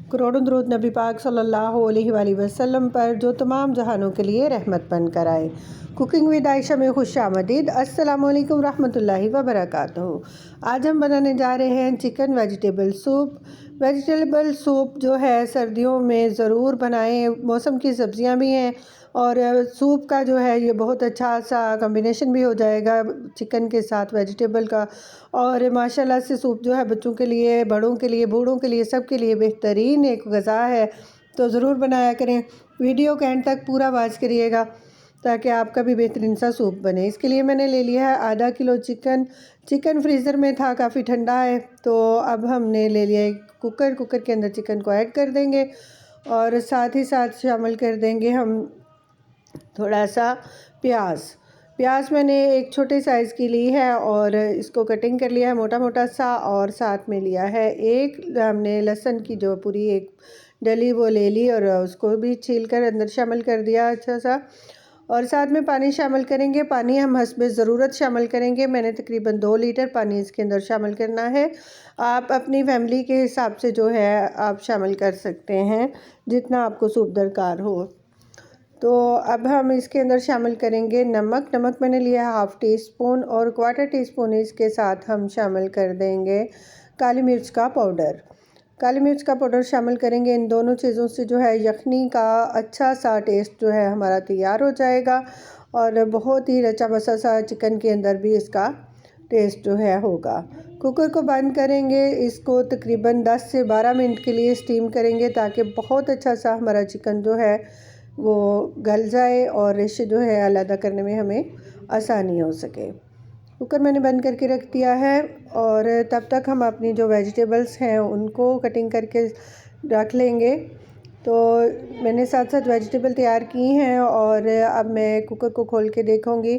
करोड़ों दरूद नबी पाक सल्लल्लाहु अलैहि वसल्लम पर जो तमाम जहानों के लिए रहमत बनकर आए। कुकिंग विद आयशा में खुश आमदीद। अस्सलामु अलैकुम रहमतुल्लाहि व बरकातुहू। आज हम बनाने जा रहे हैं chicken vegetable soup. Vegetable soup जो है सर्दियों में ज़रूर बनाएं। मौसम की सब्ज़ियां भी हैं और सूप का जो है ये बहुत अच्छा सा कॉम्बिनेशन भी हो जाएगा चिकन के साथ वेजिटेबल का। और माशाल्लाह से सूप जो है बच्चों के लिए, बड़ों के लिए, बूढ़ों के लिए, सब के लिए बेहतरीन एक ग़िज़ा है। तो ज़रूर बनाया करें। वीडियो के एंड तक पूरा वॉच करिएगा ताकि आपका भी बेहतरीन सा सूप बने। इसके लिए मैंने ले लिया है आधा किलो चिकन फ्रीज़र में था, काफ़ी ठंडा है। तो अब हमने ले लिया एक कुकर के अंदर चिकन को ऐड कर देंगे और साथ ही साथ शामिल कर देंगे हम थोड़ा सा प्याज मैंने एक छोटे साइज़ की ली है और इसको कटिंग कर लिया है मोटा मोटा सा। और साथ में लिया है एक हमने लहसुन की जो पूरी एक डली वो ले ली और उसको भी छील कर अंदर शामिल कर दिया अच्छा सा। और साथ में पानी शामिल करेंगे। पानी हम हस्बे ज़रूरत शामिल करेंगे। मैंने तकरीबन 2 लीटर पानी इसके अंदर शामिल करना है। आप अपनी फैमिली के हिसाब से जो है आप शामिल कर सकते हैं जितना आपको सूप दरकार हो। तो अब हम इसके अंदर शामिल करेंगे नमक मैंने लिया है हाफ़ टी स्पून और क्वार्टर टी स्पून इसके साथ हम शामिल कर देंगे काली मिर्च का पाउडर शामिल करेंगे। इन दोनों चीज़ों से जो है यखनी का अच्छा सा टेस्ट जो है हमारा तैयार हो जाएगा और बहुत ही रचा बसा सा चिकन के अंदर भी इसका टेस्ट जो है होगा। कुकर को बंद करेंगे। इसको तकरीबन 10 से 12 मिनट के लिए स्टीम करेंगे ताकि बहुत अच्छा सा हमारा चिकन जो है वो गल जाए और रेशे जो है अलग करने में हमें आसानी हो सके। कुकर मैंने बंद करके रख दिया है और तब तक हम अपनी जो वेजिटेबल्स हैं उनको कटिंग करके रख लेंगे। तो मैंने साथ साथ वेजिटेबल तैयार की हैं और अब मैं कुकर को खोल के देखूँगी।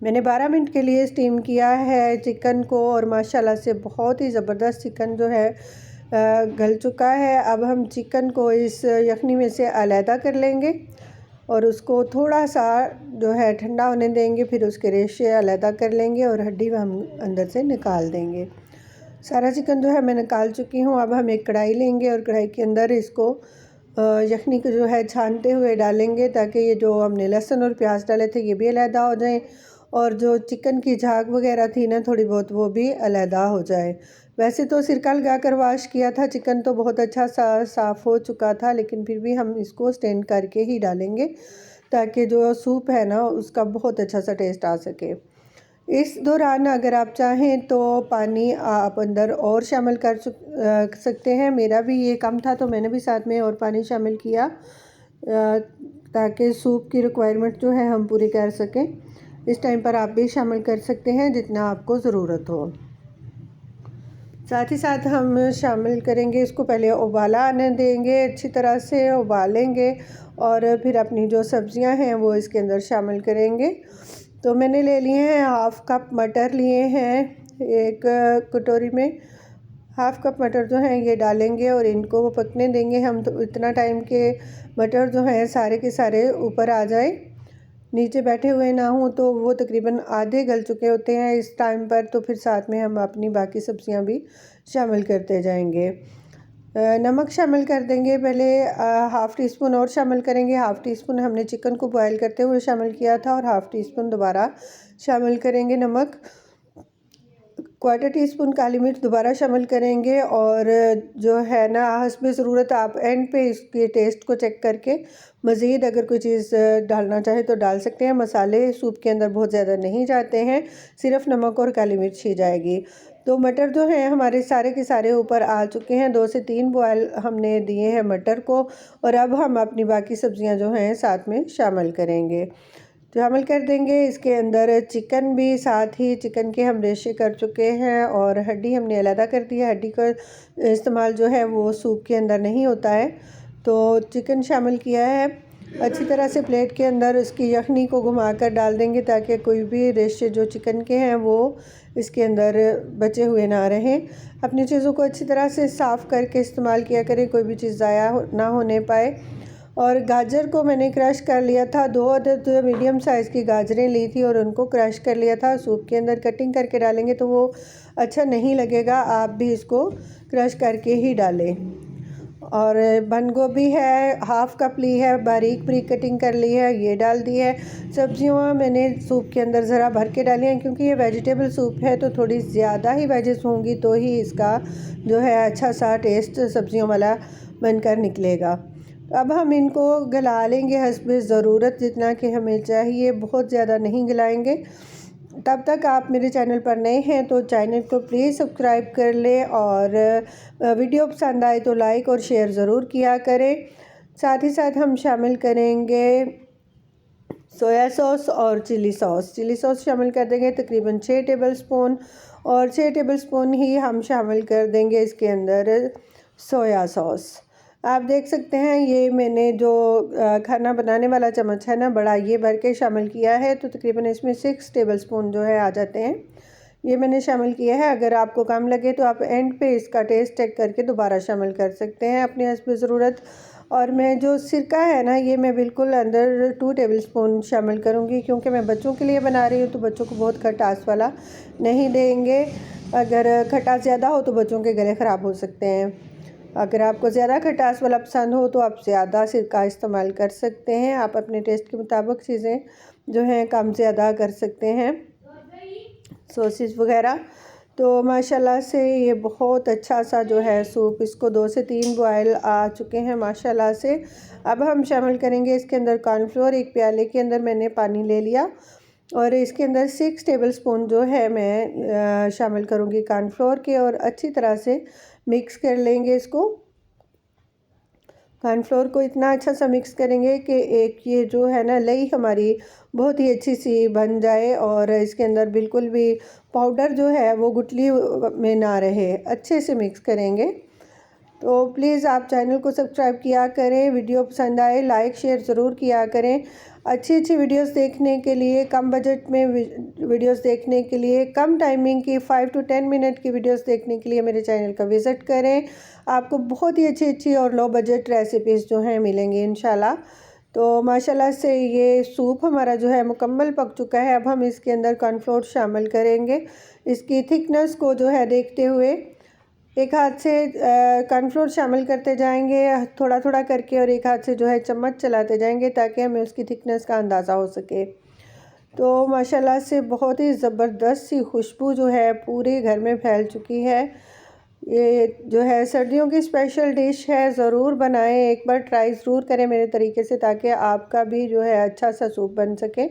मैंने 12 मिनट के लिए स्टीम किया है चिकन को और माशाल्लाह से बहुत ही ज़बरदस्त चिकन जो है गल चुका है। अब हम चिकन को इस यखनी में से अलहदा कर लेंगे और उसको थोड़ा सा जो है ठंडा होने देंगे। फिर उसके रेशे अलहदा कर लेंगे और हड्डी हम अंदर से निकाल देंगे। सारा चिकन जो है मैं निकाल चुकी हूँ। अब हम एक कढ़ाई लेंगे और कढ़ाई के अंदर इसको यखनी को जो है छानते हुए डालेंगे ताकि ये जो हमने लहसुन और प्याज डाले थे ये भी अलहदा हो जाए और जो चिकन की झाग वगैरह थी ना थोड़ी बहुत वो भी अलहदा हो जाए। वैसे तो सिरका लगा कर वाश किया था चिकन तो बहुत अच्छा साफ़ हो चुका था, लेकिन फिर भी हम इसको स्टेन करके ही डालेंगे ताकि जो सूप है ना उसका बहुत अच्छा सा टेस्ट आ सके। इस दौरान अगर आप चाहें तो पानी आप अंदर और शामिल कर सकते हैं। मेरा भी ये कम था तो मैंने भी साथ में और पानी शामिल किया ताकि सूप की रिक्वायरमेंट जो है हम पूरी कर सकें। इस टाइम पर आप भी शामिल कर सकते हैं जितना आपको ज़रूरत हो। साथ ही साथ हम शामिल करेंगे इसको पहले उबाला आने देंगे, अच्छी तरह से उबालेंगे और फिर अपनी जो सब्ज़ियां हैं वो इसके अंदर शामिल करेंगे। तो मैंने ले लिए हैं हाफ़ कप मटर लिए हैं एक कटोरी में। हाफ़ कप मटर जो हैं ये डालेंगे और इनको पकने देंगे हम तो इतना टाइम के मटर जो हैं सारे के सारे ऊपर आ जाए, नीचे बैठे हुए ना हों। तो वो तकरीबन आधे गल चुके होते हैं इस टाइम पर। तो फिर साथ में हम अपनी बाकी सब्जियां भी शामिल करते जाएंगे। नमक शामिल कर देंगे पहले हाफ़ टी स्पून और शामिल करेंगे। हाफ़ टी स्पून हमने चिकन को बॉयल करते हुए शामिल किया था और हाफ़ टी स्पून दोबारा शामिल करेंगे नमक। क्वार्टर टी स्पून काली मिर्च दोबारा शामिल करेंगे और जो है ना हस्बे ज़रूरत आप एंड पे इसके टेस्ट को चेक करके मज़ीद अगर कोई चीज़ डालना चाहे तो डाल सकते हैं। मसाले सूप के अंदर बहुत ज़्यादा नहीं जाते हैं, सिर्फ नमक और काली मिर्च ही जाएगी। तो मटर जो हैं हमारे सारे के सारे ऊपर आ चुके हैं। 2 से 3 बॉयल हमने दिए हैं मटर को और अब हम अपनी बाकी सब्ज़ियाँ जो हैं साथ में शामिल करेंगे, शामिल कर देंगे। इसके अंदर चिकन भी साथ ही चिकन के हम रेशे कर चुके हैं और हड्डी हमने अलहदा कर दी है। हड्डी का इस्तेमाल जो है वो सूप के अंदर नहीं होता है। तो चिकन शामिल किया है। अच्छी तरह से प्लेट के अंदर इसकी यखनी को घुमाकर डाल देंगे ताकि कोई भी रेशे जो चिकन के हैं वो इसके अंदर बचे हुए ना रहें। अपनी चीज़ों को अच्छी तरह से साफ़ करके इस्तेमाल किया करें, कोई भी चीज़ ज़ाया ना होने पाए। और गाजर को मैंने क्रश कर लिया था। 2 अदद मीडियम साइज़ की गाजरें ली थी और उनको क्रश कर लिया था। सूप के अंदर कटिंग करके डालेंगे तो वो अच्छा नहीं लगेगा, आप भी इसको क्रश करके ही डालें। और बंद गोभी है, हाफ़ कप ली है, बारीक बारीक कटिंग कर ली है, ये डाल दी है। सब्जियाँ मैंने सूप के अंदर ज़रा भर के डाली हैं, क्योंकि ये वेजिटेबल सूप है तो थोड़ी ज़्यादा ही वेजेस होंगी तो ही इसका जो है अच्छा सा टेस्ट सब्जियों वाला बनकर निकलेगा। अब हम इनको गला लेंगे हस्बे ज़रूरत, जितना कि हमें चाहिए, बहुत ज़्यादा नहीं गलाएंगे। तब तक आप मेरे चैनल पर नए हैं तो चैनल को प्लीज़ सब्सक्राइब कर लें, और वीडियो पसंद आए तो लाइक और शेयर ज़रूर किया करें। साथ ही साथ हम शामिल करेंगे सोया सॉस और चिली सॉस। चिली सॉस शामिल कर देंगे तकरीबन 6 टेबलस्पून, और 6 टेबलस्पून ही हम शामिल कर देंगे इसके अंदर सोया सॉस। आप देख सकते हैं ये मैंने जो खाना बनाने वाला चम्मच है ना बड़ा, ये भर के शामिल किया है, तो तकरीबन इसमें 6 टेबलस्पून जो है आ जाते हैं। ये मैंने शामिल किया है। अगर आपको कम लगे तो आप एंड पे इसका टेस्ट चेक करके दोबारा शामिल कर सकते हैं अपनी हस्ब ज़रूरत। और मैं जो सिरका है ना, ये मैं बिल्कुल अंदर 2 टेबलस्पून शामिल करूँगी, क्योंकि मैं बच्चों के लिए बना रही हूँ तो बच्चों को बहुत खटास वाला नहीं देंगे। अगर खटास ज़्यादा हो तो बच्चों के गले ख़राब हो सकते हैं। अगर आपको ज़्यादा खटास वाला पसंद हो तो आप ज़्यादा सिरका इस्तेमाल कर सकते हैं। आप अपने टेस्ट के मुताबिक चीज़ें जो हैं कम ज़्यादा कर सकते हैं, सॉसेस वगैरह। तो माशाल्लाह से ये बहुत अच्छा सा जो है सूप, इसको 2 से 3 बॉयल आ चुके हैं माशाल्लाह से। अब हम शामिल करेंगे इसके अंदर कॉर्नफ्लोर। एक प्याले के अंदर मैंने पानी ले लिया और इसके अंदर 6 टेबलस्पून जो है मैं शामिल करूँगी कॉर्नफ्लोर के, और अच्छी तरह से मिक्स कर लेंगे इसको। कॉर्नफ्लोर को इतना अच्छा सा मिक्स करेंगे कि एक ये जो है ना लई हमारी बहुत ही अच्छी सी बन जाए, और इसके अंदर बिल्कुल भी पाउडर जो है वो गुठली में ना रहे। अच्छे से मिक्स करेंगे। तो प्लीज़ आप चैनल को सब्सक्राइब किया करें, वीडियो पसंद आए लाइक शेयर ज़रूर किया करें। अच्छी अच्छी वीडियोस देखने के लिए, कम बजट में वीडियोस देखने के लिए, कम टाइमिंग की 5 to 10 मिनट की वीडियोस देखने के लिए मेरे चैनल का विज़िट करें। आपको बहुत ही अच्छी अच्छी और लो बजट रेसिपीज़ जो हैं मिलेंगी इंशाल्लाह। तो माशाल्लाह से ये सूप हमारा जो है मुकम्मल पक चुका है। अब हम इसके अंदर कॉर्नफ्लोर शामिल करेंगे। इसकी थिकनेस को जो है देखते हुए एक हाथ से कॉर्नफ्लोर शामिल करते जाएंगे थोड़ा थोड़ा करके, और एक हाथ से जो है चम्मच चलाते जाएंगे ताकि हमें उसकी थिकनेस का अंदाज़ा हो सके। तो माशाल्लाह से बहुत ही ज़बरदस्त सी खुशबू जो है पूरे घर में फैल चुकी है। ये जो है सर्दियों की स्पेशल डिश है, ज़रूर बनाएं, एक बार ट्राई ज़रूर करें मेरे तरीके से, ताकि आपका भी जो है अच्छा सा सूप बन सके।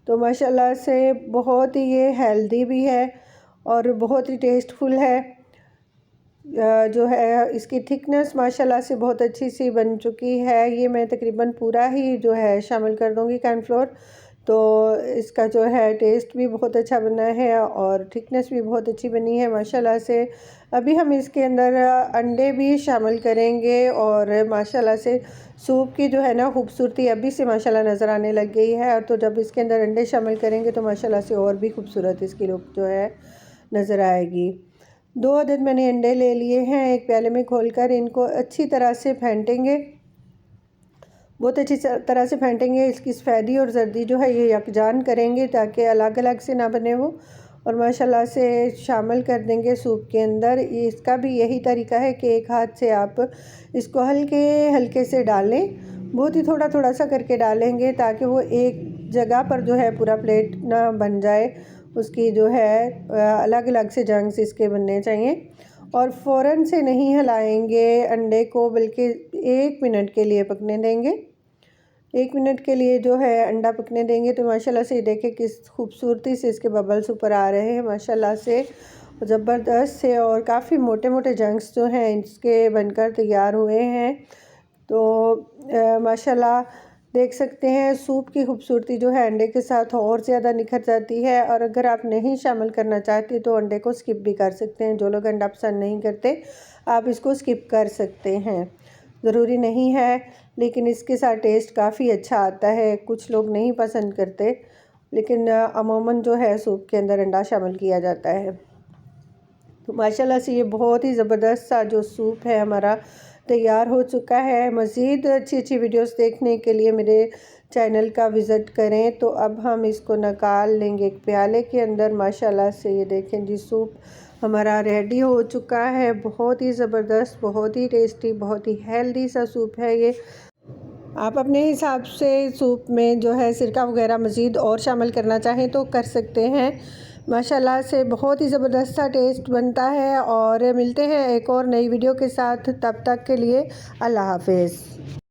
तो माशाल्लाह से बहुत ही ये हेल्दी भी है और बहुत ही टेस्टफुल है। जो है इसकी थिकनेस माशाल्लाह से बहुत अच्छी सी बन चुकी है। ये मैं तकरीबन पूरा ही जो है शामिल कर दूँगी कॉर्नफ्लोर। तो इसका जो है टेस्ट भी बहुत अच्छा बना है और थिकनेस भी बहुत अच्छी बनी है माशाल्लाह से। अभी हम इसके अंदर अंडे भी शामिल करेंगे, और माशाल्लाह से सूप की जो है ना खूबसूरती अभी से माशाल्लाह नज़र आने लग गई है। और तो जब इसके अंदर अंडे शामिल करेंगे तो माशाल्लाह से और भी खूबसूरत इसकी लुक जो है नज़र आएगी। 2 अदद मैंने अंडे ले लिए हैं, एक प्याले में खोलकर इनको अच्छी तरह से फेंटेंगे, बहुत अच्छी तरह से फेंटेंगे। इसकी सफ़ेदी और जर्दी जो है ये यकजान करेंगे ताकि अलग अलग से ना बने वो, और माशाल्लाह से शामिल कर देंगे सूप के अंदर। इसका भी यही तरीका है कि एक हाथ से आप इसको हल्के हल्के से डालें, बहुत ही थोड़ा थोड़ा सा करके डालेंगे ताकि वो एक जगह पर जो है पूरा प्लेट ना बन जाए। उसकी जो है अलग अलग से जंग्स इसके बनने चाहिए, और फ़ौरन से नहीं हिलाएंगे अंडे को, बल्कि 1 मिनट के लिए पकने देंगे। 1 मिनट के लिए जो है अंडा पकने देंगे। तो माशाल्लाह से देखें किस खूबसूरती से इसके बबल्स ऊपर आ रहे हैं माशाल्लाह से, ज़बरदस्त से, और काफ़ी मोटे मोटे जंग्स जो हैं इसके बनकर तैयार हुए हैं। तो माशाल्लाह देख सकते हैं सूप की खूबसूरती जो है अंडे के साथ और ज़्यादा निखर जाती है। और अगर आप नहीं शामिल करना चाहते तो अंडे को स्किप भी कर सकते हैं। जो लोग अंडा पसंद नहीं करते आप इसको स्किप कर सकते हैं, ज़रूरी नहीं है, लेकिन इसके साथ टेस्ट काफ़ी अच्छा आता है। कुछ लोग नहीं पसंद करते, लेकिन अमूमन जो है सूप के अंदर अंडा शामिल किया जाता है। तो माशाल्लाह से ये बहुत ही ज़बरदस्त सा जो सूप है हमारा तैयार हो चुका है। मज़ीद अच्छी अच्छी वीडियोस देखने के लिए मेरे चैनल का विज़िट करें। तो अब हम इसको निकाल लेंगे एक प्याले के अंदर। माशाल्लाह से ये देखें जी सूप हमारा रेडी हो चुका है। बहुत ही ज़बरदस्त, बहुत ही टेस्टी, बहुत ही हेल्दी सा सूप है ये। आप अपने हिसाब से सूप में जो है सिरका वगैरह मज़ीद और शामिल करना चाहें तो कर सकते हैं। माशाल्लाह से बहुत ही ज़बरदस्त सा टेस्ट बनता है। और मिलते हैं एक और नई वीडियो के साथ, तब तक के लिए अल्लाह हाफ़िज़।